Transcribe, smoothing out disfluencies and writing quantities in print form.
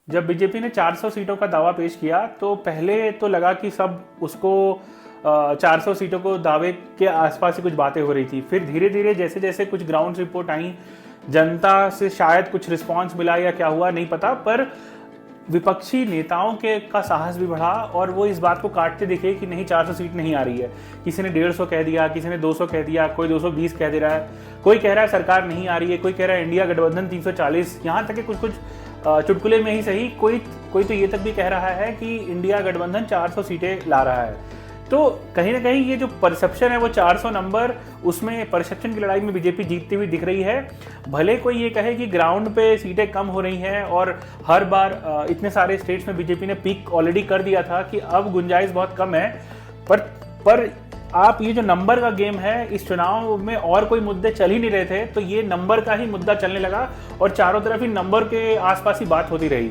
जब बीजेपी ने 400 सीटों का दावा पेश किया तो पहले तो लगा कि सब उसको 400 सीटों को दावे के आसपास ही कुछ बातें हो रही थी। फिर धीरे धीरे जैसे जैसे कुछ ग्राउंड रिपोर्ट आई, जनता से शायद कुछ रिस्पांस मिला या क्या हुआ नहीं पता, पर विपक्षी नेताओं के का साहस भी बढ़ा और वो इस बात को काटते दिखे कि नहीं 400 सीट नहीं आ रही है। किसी ने 150 कह दिया, किसी ने 200 कह दिया, कोई 220 कह दे रहा है, कोई कह रहा है सरकार नहीं आ रही है, कोई कह रहा है इंडिया गठबंधन 340, यहाँ तक कि कुछ कुछ चुटकुले में ही सही कोई तो ये तक भी कह रहा है कि इंडिया गठबंधन 400 सीटें ला रहा है। तो कहीं ना कहीं ये जो परसेप्शन है वो 400 नंबर, उसमें परसेप्शन की लड़ाई में बीजेपी जीतती हुई दिख रही है। भले कोई ये कहे कि ग्राउंड पे सीटें कम हो रही हैं और हर बार इतने सारे स्टेट्स में बीजेपी ने पीक ऑलरेडी कर दिया था कि अब गुंजाइश बहुत कम है, पर आप ये जो नंबर का गेम है, इस चुनाव में और कोई मुद्दे चल ही नहीं रहे थे तो ये नंबर का ही मुद्दा चलने लगा और चारों तरफ ही नंबर के आसपास ही बात होती रही।